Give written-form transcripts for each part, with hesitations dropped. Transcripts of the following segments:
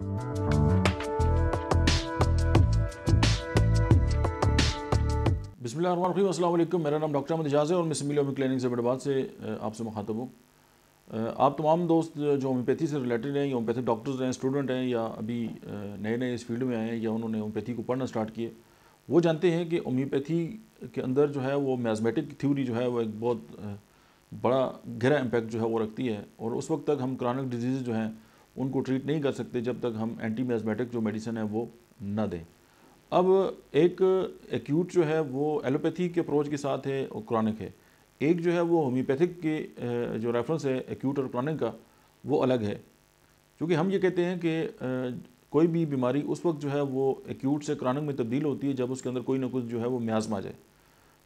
बिस्मिल्लाहिर्रहमानिर्रहीम, अस्सलाम वालेकुम। मेरा नाम डॉक्टर अहमद इजाज़ है और मैं सिमिल होम्योपैथिक क्लिनिक हैदराबाद से आपसे मुखातब हूँ। आप तमाम दोस्त जो होम्योपैथी से रिलेटेड हैं या होम्योपैथिक डॉक्टर्स हैं, स्टूडेंट हैं या अभी नए नए इस फील्ड में आए हैं या उन्होंने होम्योपैथी को पढ़ना स्टार्ट किए, वो जानते हैं कि होम्योपैथी के अंदर जो है वो मैज़मेटिक थ्योरी जो है वो एक बहुत बड़ा गहरा इम्पैक्ट जो है वो रखती है। और उस वक्त तक हम क्रॉनिक डिजीज़ जो हैं उनको ट्रीट नहीं कर सकते जब तक हम एंटी मैज़मेटिक जो मेडिसिन है वो ना दें। अब एक एक्यूट जो है वो एलोपैथी के अप्रोच के साथ है और क्रॉनिक है। एक जो है वो होम्योपैथिक के जो रेफरेंस है एक्यूट और क्रॉनिक का, वो अलग है। क्योंकि हम ये कहते हैं कि कोई भी बीमारी उस वक्त जो है वो एक्यूट से क्रॉनिक में तब्दील होती है जब उसके अंदर कोई ना कुछ जो है वो मियाज़म आ जाए।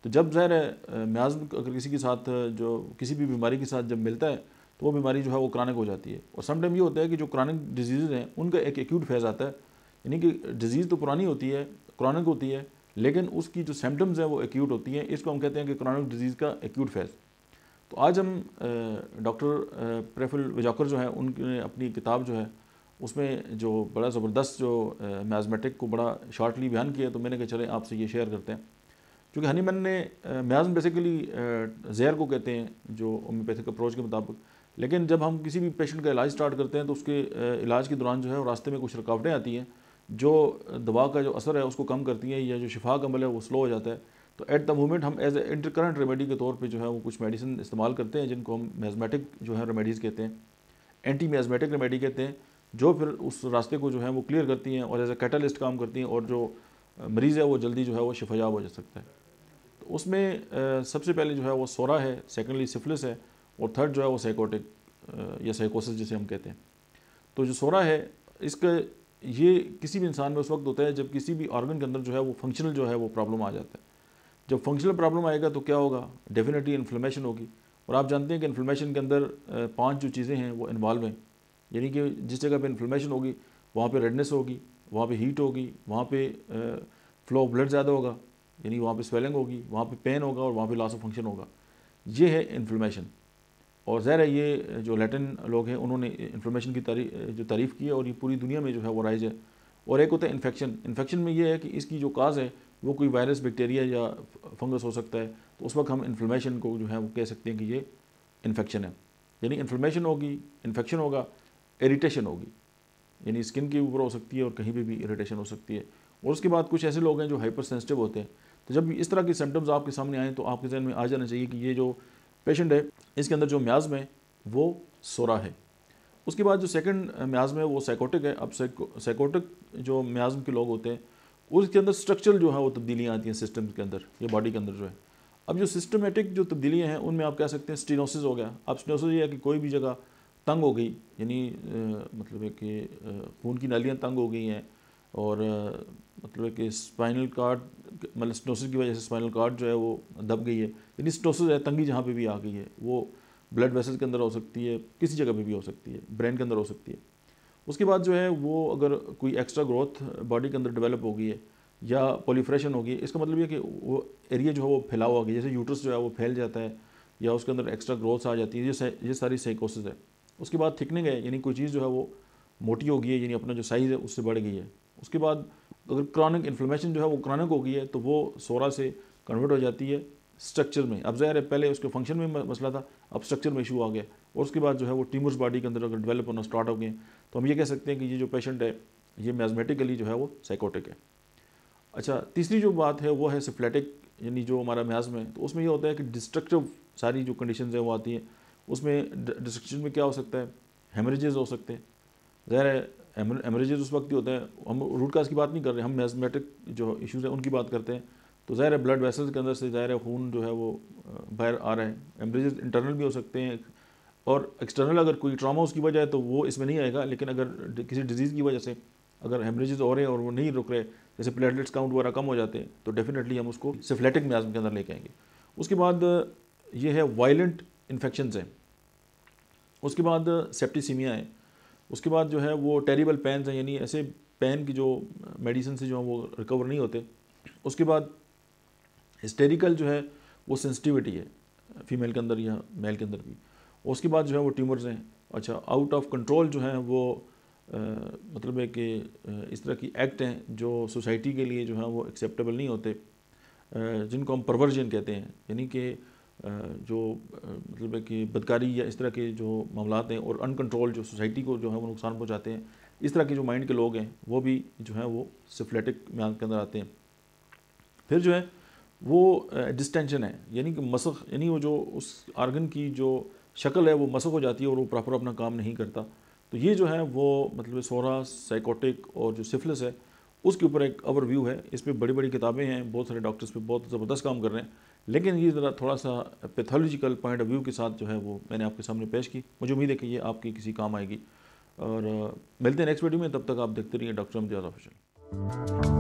तो जब ज़ाहिर है मियाज़म अगर किसी के साथ जो किसी भी बीमारी के साथ जब मिलता है तो वो बीमारी जो है वो क्रॉनिक हो जाती है। और समटाइम ये होता है कि जो क्रॉनिक डिजीज़ हैं उनका एक एक्यूट फेज़ आता है, यानी कि डिजीज़ तो पुरानी होती है, क्रॉनिक होती है, लेकिन उसकी जो सिम्टम्स हैं वो एक्यूट होती हैं। इसको हम कहते हैं कि क्रॉनिक डिजीज़ का एक्यूट फेज़। तो आज हम डॉक्टर प्रेफुल वजाकर जो है उनने अपनी किताब जो है उसमें जो बड़ा ज़बरदस्त जो मैज़मेटिक को बड़ा शॉर्टली बयान किया, तो मैंने कहा चले आपसे ये शेयर करते हैं। क्योंकि हनीमैन ने मियाज़म बेसिकली जहर को कहते हैं जो होम्योपैथिक अप्रोच के मुताबिक, लेकिन जब हम किसी भी पेशेंट का इलाज स्टार्ट करते हैं तो उसके इलाज के दौरान जो है रास्ते में कुछ रुकावटें आती हैं जो दवा का जो असर है उसको कम करती हैं या जो शिफा का अमल है वो स्लो हो जाता है। तो एट द मोमेंट हम एज ए इंटरकरेंट रेमेडी के तौर पे जो है वो कुछ मेडिसिन इस्तेमाल करते हैं जिनको हम मैज़मेटिक जो है रेमेडीज़ कहते हैं, एंटी मैज़मेटिक रेमेडी कहते हैं, जो फिर उस रास्ते को जो है वो क्लियर करती हैं और एज ए कैटलिस्ट काम करती हैं और जो मरीज़ है वो जल्दी जो है वो शिफायाब हो जा सकता है। तो उसमें सबसे पहले जो है वो सोरा है, सेकेंडली सिफिलिस है और थर्ड जो है वो साइकोटिक या साइकोसिस जिसे हम कहते हैं। तो जो सोरा है इसका ये किसी भी इंसान में उस वक्त होता है जब किसी भी ऑर्गन के अंदर जो है वो फंक्शनल जो है वो प्रॉब्लम आ जाता है। जब फंक्शनल प्रॉब्लम आएगा तो क्या होगा, डेफिनेटली इन्फ्लेमेशन होगी। और आप जानते हैं कि इन्फ्लेमेशन के अंदर 5 जो चीज़ें हैं वो इन्वॉल्व हैं, यानी कि जिस जगह पे इन्फ्लेमेशन होगी वहाँ पे रेडनेस होगी, वहाँ पे हीट होगी, वहाँ पे फ्लो ऑफ ब्लड ज़्यादा होगा, यानी वहाँ पे स्वेलिंग होगी, वहाँ पे पेन होगा और वहाँ पे लॉस ऑफ फंक्शन होगा। ये है इन्फ्लेमेशन। और ज़ाहिर है ये जो लैटिन लोग हैं उन्होंने इन्फ्लेमेशन की जो तारीफ़ की है और ये पूरी दुनिया में जो है वो राइज है। और एक होता है इन्फेक्शन। इन्फेक्शन में ये है कि इसकी जो काज है वो कोई वायरस, बैक्टीरिया या फंगस हो सकता है। तो उस वक्त हम इन्फ्लेमेशन को जो है वो कह सकते हैं कि ये इन्फेक्शन है। यानी इन्फ्लेमेशन होगी, इन्फेक्शन होगा, इरिटेशन होगी, यानी स्किन के ऊपर हो सकती है और कहीं पे भी इरिटेशन हो सकती है। और उसके बाद कुछ ऐसे लोग हैं जो हाइपर सेंसिटिव होते हैं। तो जब इस तरह के सिम्टम्स आपके सामने आएँ तो आपके जहन में आ जाना चाहिए कि ये जो पेशेंट है इसके अंदर जो मियाज़म है वो सोरा है। उसके बाद जो सेकंड मियाज़म है वो साइकोटिक है। अब साइकोटिक जो मियाज़म के लोग होते हैं उसके अंदर स्ट्रक्चरल जो है वो तब्दीलियाँ आती हैं सिस्टम के अंदर या बॉडी के अंदर जो है। अब जो सिस्टमेटिक जो तब्दीलियाँ हैं उनमें आप कह सकते हैं स्टेनोसिस हो गया। अब स्टेनोसिस ये है कि कोई भी जगह तंग हो गई, यानी मतलब है कि खून की नालियाँ तंग हो गई हैं और मतलब है कि स्पाइनल कार्ड, मतलब स्टेनोसिस की वजह से स्पाइनल कार्ड जो है वो दब गई है, यानी स्टेनोसिस है, तंगी जहाँ पे भी आ गई है, वो ब्लड वेसल के अंदर हो सकती है, किसी जगह पे भी हो सकती है, ब्रेन के अंदर हो सकती है। उसके बाद जो है वो अगर कोई एक्स्ट्रा ग्रोथ बॉडी के अंदर डेवलप हो गई है या पॉलीफ्रेशन होगी, इसका मतलब ये कि वो एरिया जो है वो फैला हुआ गया, जैसे यूट्रस जो है वो फैल जाता है या उसके अंदर एक्स्ट्रा ग्रोथ आ जाती है, ये सारी साइकोसिस है। उसके बाद थिकनिंग है, यानी कोई चीज़ जो है वो मोटी हो गई है, यानी अपना जो साइज़ है उससे बढ़ गई है। उसके बाद अगर क्रॉनिक इन्फ्लेमेशन जो है वो क्रॉनिक हो गई है तो वो सोरा से कन्वर्ट हो जाती है स्ट्रक्चर में। अब ज़ाहिर है पहले उसके फंक्शन में मसला था, अब स्ट्रक्चर में इशू आ गया और उसके बाद जो है वो ट्यूमर्स बॉडी के अंदर अगर डेवलप होना स्टार्ट हो गए तो हम ये कह सकते हैं कि ये जो पेशेंट है ये मैज़मेटिकली जो है वो साइकोटिक है। अच्छा, तीसरी जो बात है वो है सिफ्लेटिक, यानी जो हमारा मियाज़म है तो उसमें ये होता है कि डिस्ट्रक्टिव सारी जो कंडीशन है वो आती हैं। उसमें डिस्ट्रक्शन में क्या हो सकता है, हेमरेजेस हो सकते हैं। ज़ाहिर है हेमरेजेस उस वक्त ही होता है, हम रूट काज की बात नहीं कर रहे, हम मैज़मेटिक जो इश्यूज़ हैं उनकी बात करते हैं। तो ज़ाहिर है ब्लड वेसल्स के अंदर से ज़ाहिर है खून जो है वो बाहर आ रहा है। हेमरेजेस इंटरनल भी हो सकते हैं और एक्सटर्नल अगर कोई ट्रॉमा उसकी वजह है तो वो इसमें नहीं आएगा, लेकिन अगर किसी डिजीज़ की वजह से अगर हेमरेजेस हो रहे हैं और वो नहीं रुक रहे, जैसे प्लेटलेट्स काउंट वगैरह कम हो जाते हैं, तो डेफिनेटली हम उसको सिफ्लेटिक मियाज़म के अंदर लेके आएंगे। उसके बाद ये है वायलेंट इन्फेक्शंस हैं। उसके बाद सेप्टिसीमिया है। उसके बाद जो है वो टेरिबल पेन्स हैं, यानी ऐसे पेन की जो मेडिसिन से जो है वो रिकवर नहीं होते। उसके बाद हिस्टेरिकल जो है वो सेंसिटिविटी है फीमेल के अंदर या मेल के अंदर भी। उसके बाद जो है वो ट्यूमर्स हैं। अच्छा, आउट ऑफ कंट्रोल जो है वो मतलब है कि इस तरह की एक्ट हैं जो सोसाइटी के लिए जो है वो एक्सेप्टेबल नहीं होते, जिनको हम परवर्जन कहते हैं, यानी कि जो मतलब है कि बदकारी या इस तरह के जो मामलात हैं और अनकंट्रोल जो सोसाइटी को जो है वो नुकसान पहुँचाते हैं, इस तरह के जो माइंड के लोग हैं वो भी जो है वो सिफलेटिक म्यान के अंदर आते हैं। फिर जो है वो डिस्टेंशन है, यानी कि मसख, यानी वो जो उस आर्गन की जो शक्ल है वो मसख हो जाती है और वो प्रॉपर अपना काम नहीं करता। तो ये जो है वो मतलब सोरा, साइकोटिक और जो सिफिलिस है उसके ऊपर एक ओवरव्यू है। इस पर बड़ी बड़ी किताबें हैं, बहुत सारे डॉक्टर्स पे बहुत ज़बरदस्त काम कर रहे हैं, लेकिन ये ज़रा थोड़ा सा पैथोलॉजिकल पॉइंट ऑफ व्यू के साथ जो है वो मैंने आपके सामने पेश की। मुझे उम्मीद है कि ये आपकी किसी काम आएगी, और मिलते हैं नेक्स्ट वीडियो में। तब तक आप देखते रहिए डॉक्टर इम्तियाज़ ऑफिशियल।